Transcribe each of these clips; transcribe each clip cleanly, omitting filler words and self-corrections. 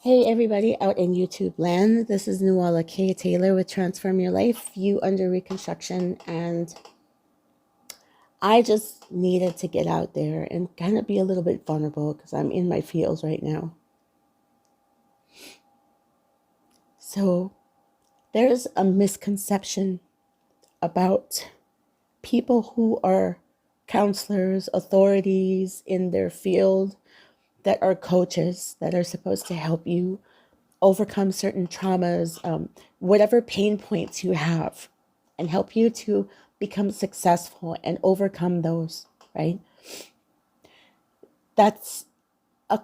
Hey everybody out in YouTube land, this is Nuala K. Taylor with Transform Your Life, You Under Reconstruction, and I just needed to get out there and kind of be a little bit vulnerable because I'm in my feels right now. So there's a misconception about people who are counselors, authorities in their field, that are coaches that are supposed to help you overcome certain traumas, whatever pain points you have, and help you to become successful and overcome those, right? That's a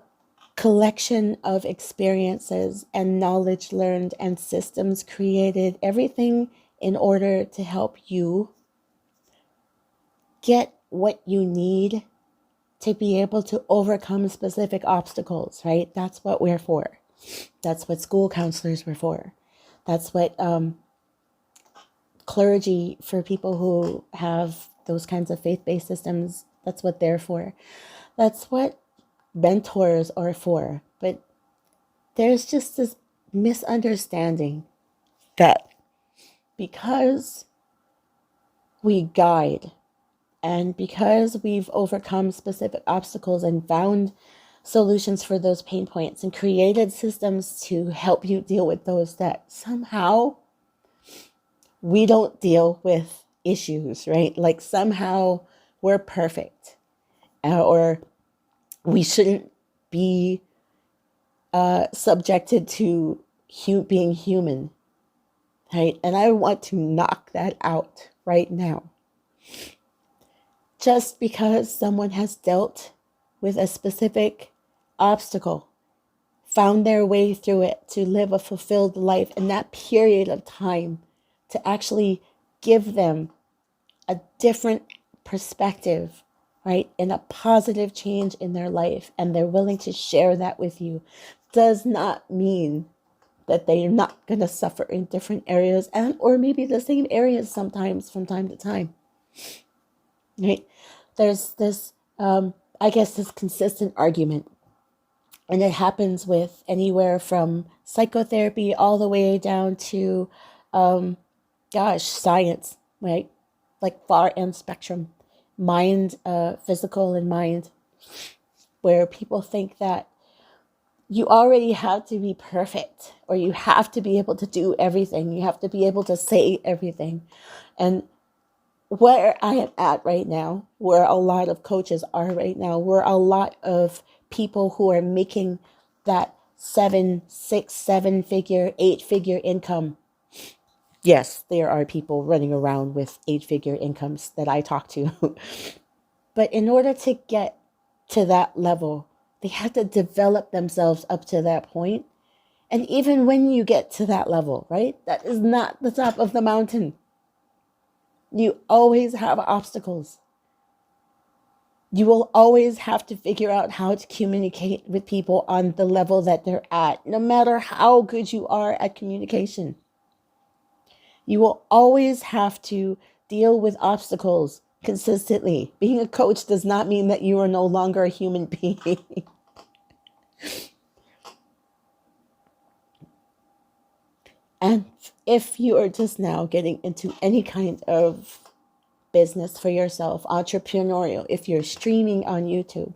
collection of experiences and knowledge learned and systems created, everything in order to help you get what you need to be able to overcome specific obstacles, right? That's what we're for. That's what school counselors were for. That's what clergy, for people who have those kinds of faith-based systems, that's what they're for. That's what mentors are for. But there's just this misunderstanding that because we guide and because we've overcome specific obstacles and found solutions for those pain points and created systems to help you deal with those, that somehow we don't deal with issues, right? Like somehow we're perfect, or we shouldn't be subjected to being human, right? And I want to knock that out right now. Just because someone has dealt with a specific obstacle, found their way through it to live a fulfilled life in that period of time, to actually give them a different perspective, right? And a positive change in their life, and they're willing to share that with you, does not mean that they are not going to suffer in different areas, and or maybe the same areas sometimes from time to time, right? There's this, I guess, this consistent argument, and it happens with anywhere from psychotherapy all the way down to, science, right? Like far end spectrum, mind, physical and mind, where people think that you already have to be perfect, or you have to be able to do everything. You have to be able to say everything. And where I am at right now, where a lot of coaches are right now, where a lot of people who are making that 7, 6, 7-figure, 8-figure income. Yes, there are people running around with 8-figure incomes that I talk to. But in order to get to that level, they have to develop themselves up to that point. And even when you get to that level, right, that is not the top of the mountain. You always have obstacles. You will always have to figure out how to communicate with people on the level that they're at, no matter how good you are at communication. You will always have to deal with obstacles consistently. Being a coach does not mean that you are no longer a human being. And if you are just now getting into any kind of business for yourself, entrepreneurial, if you're streaming on YouTube,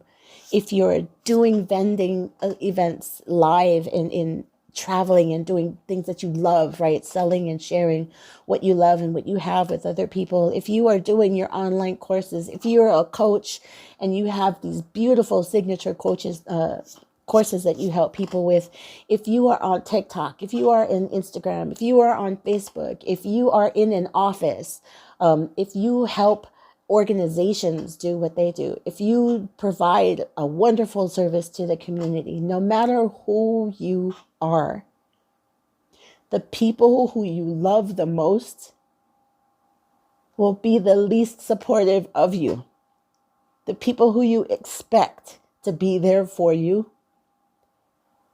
if you're doing vending events live in traveling and doing things that you love, right? Selling and sharing what you love and what you have with other people. If you are doing your online courses, if you're a coach and you have these beautiful signature courses that you help people with, if you are on TikTok, if you are in Instagram, if you are on Facebook, if you are in an office, if you help organizations do what they do, if you provide a wonderful service to the community, no matter who you are, the people who you love the most will be the least supportive of you. The people who you expect to be there for you,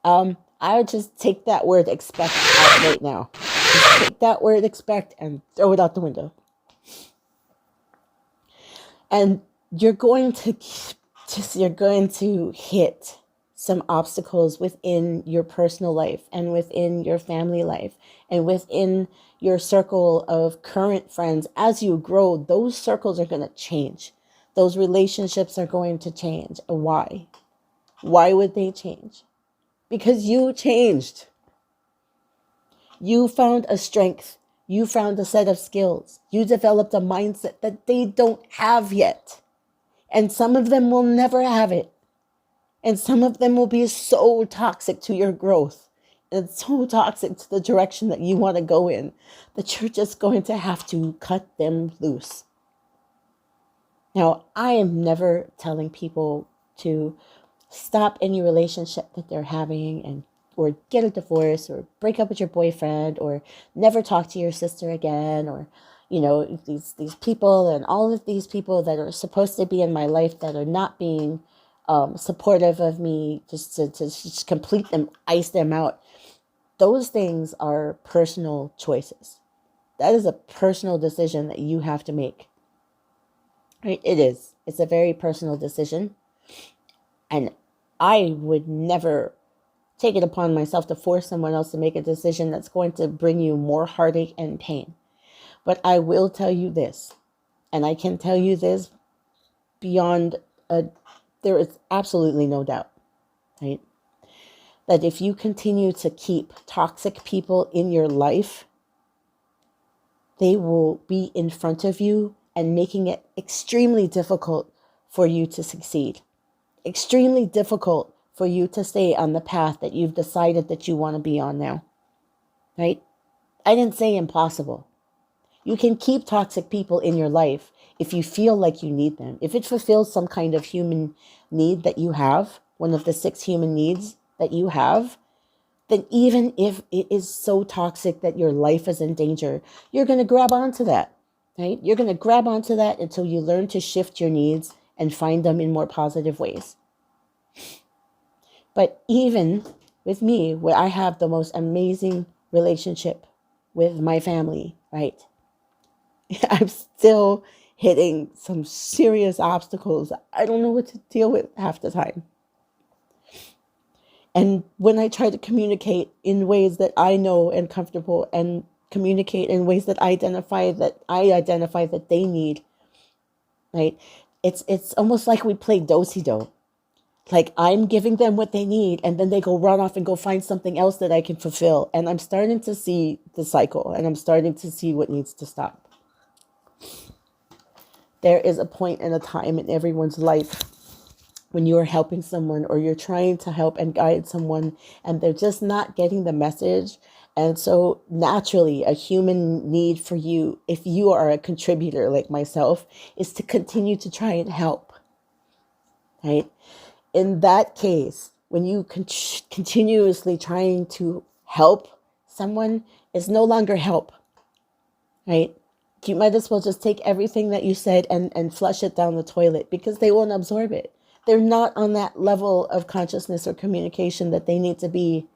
I would just take that word expect out right now. Just take that word expect and throw it out the window. And you're going to hit some obstacles within your personal life and within your family life and within your circle of current friends. As you grow, those circles are going to change. Those relationships are going to change. Why? Why would they change? Because you changed. You found a strength. You found a set of skills. You developed a mindset that they don't have yet. And some of them will never have it. And some of them will be so toxic to your growth and so toxic to the direction that you want to go in that you're just going to have to cut them loose. Now, I am never telling people to stop any relationship that they're having and or get a divorce or break up with your boyfriend or never talk to your sister again, or these people and all of these people that are supposed to be in my life that are not being supportive of me, just to just complete them, ice them out. Those things are personal choices. That is a personal decision that you have to make. Right? It is. It's a very personal decision. And I would never take it upon myself to force someone else to make a decision that's going to bring you more heartache and pain. But I will tell you this, and I can tell you this beyond there is absolutely no doubt, right? That if you continue to keep toxic people in your life, they will be in front of you and making it extremely difficult for you to succeed. Extremely difficult for you to stay on the path that you've decided that you want to be on now, right? I didn't say impossible. You can keep toxic people in your life if you feel like you need them. If it fulfills some kind of human need that you have, one of the 6 human needs that you have, then even if it is so toxic that your life is in danger, you're going to grab onto that, right? You're going to grab onto that until you learn to shift your needs and find them in more positive ways. But even with me, where I have the most amazing relationship with my family, right? I'm still hitting some serious obstacles. I don't know what to deal with half the time. And when I try to communicate in ways that I know and comfortable, and communicate in ways that I identify that they need, right? It's almost like we play do-si-do. Like I'm giving them what they need, and then they go run off and go find something else that I can fulfill. And I'm starting to see the cycle, and I'm starting to see what needs to stop. There is a point and a time in everyone's life when you are helping someone or you're trying to help and guide someone and they're just not getting the message. And so naturally, a human need for you, if you are a contributor like myself, is to continue to try and help, right? In that case, when you continuously trying to help someone, it's no longer help, right? You might as well just take everything that you said and flush it down the toilet, because they won't absorb it. They're not on that level of consciousness or communication that they need to be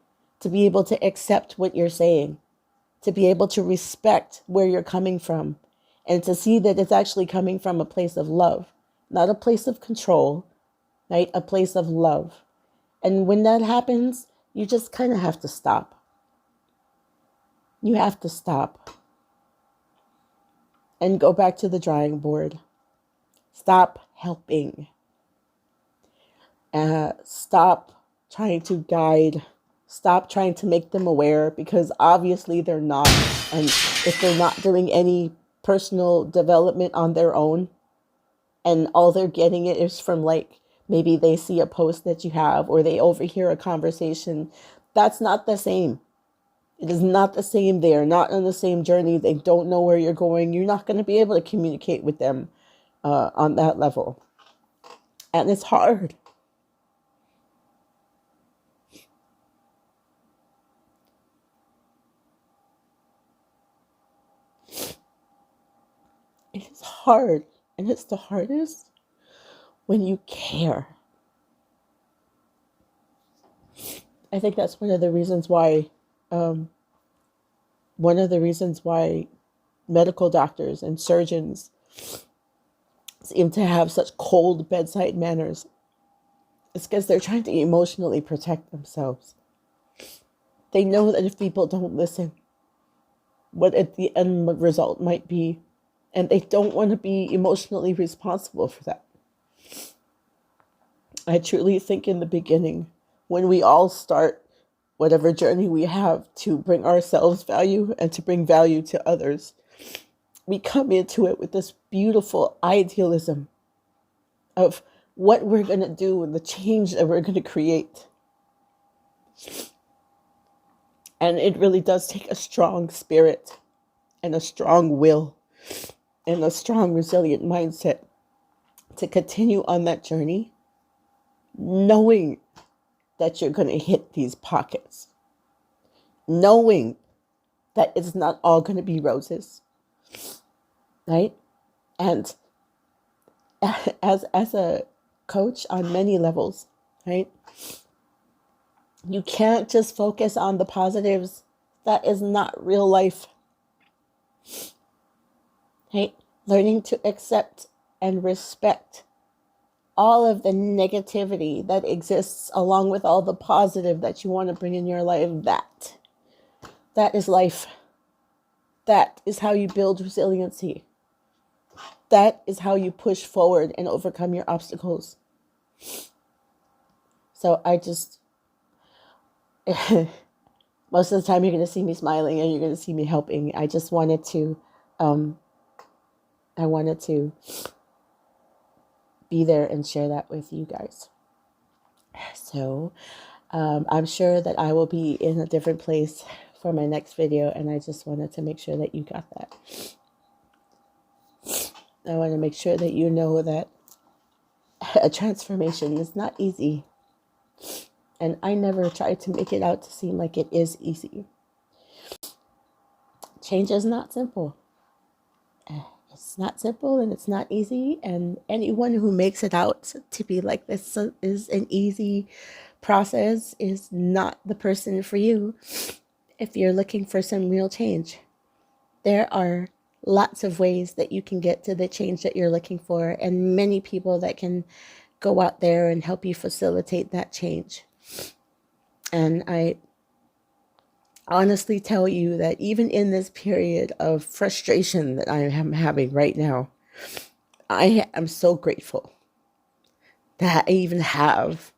able to accept what you're saying, to be able to respect where you're coming from, and to see that it's actually coming from a place of love, not a place of control, right? A place of love. And when that happens, you just kind of have to stop. You have to stop and go back to the drawing board. Stop helping. Stop trying to guide. Stop trying to make them aware, because obviously they're not. And if they're not doing any personal development on their own, and all they're getting it is from, like, maybe they see a post that you have or they overhear a conversation, that's not the same. It is not the same. They are not on the same journey. They don't know where you're going. You're not going to be able to communicate with them on that level. And it's hard. It is hard. And it's the hardest when you care. I think that's one of the reasons why medical doctors and surgeons seem to have such cold bedside manners. It's because they're trying to emotionally protect themselves. They know that if people don't listen, what at the end result might be, and they don't want to be emotionally responsible for that. I truly think in the beginning, when we all start whatever journey we have to bring ourselves value and to bring value to others, we come into it with this beautiful idealism of what we're going to do and the change that we're going to create. And it really does take a strong spirit and a strong will and a strong, resilient mindset to continue on that journey, knowing that you're going to hit these pockets, knowing that it's not all going to be roses, right? And as a coach on many levels, right? You can't just focus on the positives. That is not real life. Right? Learning to accept and respect all of the negativity that exists along with all the positive that you want to bring in your life. That is life. That is how you build resiliency. That is how you push forward and overcome your obstacles. So I just, most of the time you're going to see me smiling and you're going to see me helping. I just wanted to, be there and share that with you guys. So I'm sure that I will be in a different place for my next video, and I just wanted to make sure that you got that. I want to make sure that you know that a transformation is not easy. And I never tried to make it out to seem like it is easy. Change is not simple. It's not simple and it's not easy. And anyone who makes it out to be like this is an easy process is not the person for you if you're looking for some real change. There are lots of ways that you can get to the change that you're looking for, and many people that can go out there and help you facilitate that change. And I honestly tell you that even in this period of frustration that I am having right now, I am so grateful that I even have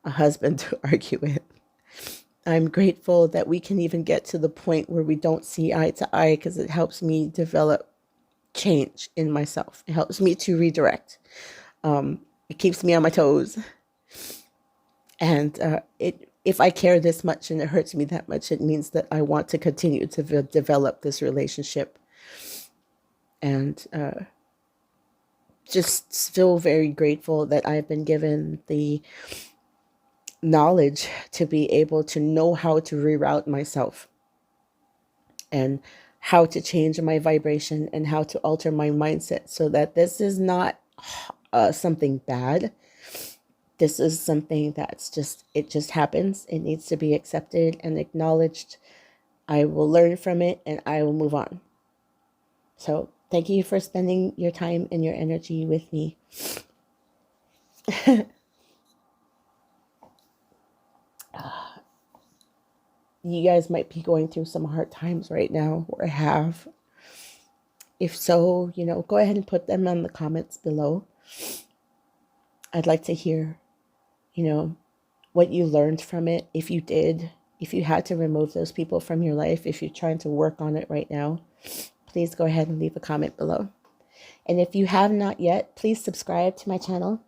a husband to argue with. I'm grateful that we can even get to the point where we don't see eye to eye, because it helps me develop change in myself. It helps me to redirect. It keeps me on my toes. And if I care this much and it hurts me that much, it means that I want to continue to develop this relationship. And just feel very grateful that I've been given the knowledge to be able to know how to reroute myself and how to change my vibration and how to alter my mindset so that this is not something bad. This is something that's it just happens. It needs to be accepted and acknowledged. I will learn from it and I will move on. So thank you for spending your time and your energy with me. You guys might be going through some hard times right now, or have. If so, go ahead and put them in the comments below. I'd like to hear, what you learned from it. If you did, if you had to remove those people from your life, if you're trying to work on it right now, please go ahead and leave a comment below. And if you have not yet, please subscribe to my channel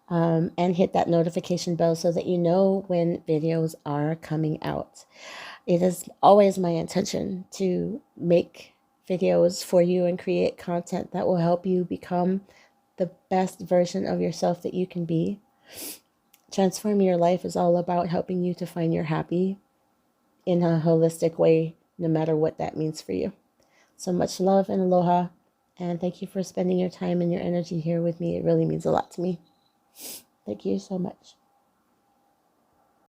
and hit that notification bell so that you know when videos are coming out. It is always my intention to make videos for you and create content that will help you become the best version of yourself that you can be. Transforming your life is all about helping you to find your happy in a holistic way, no matter what that means for you. So much love and aloha, and thank you for spending your time and your energy here with me. It really means a lot to me. Thank you so much.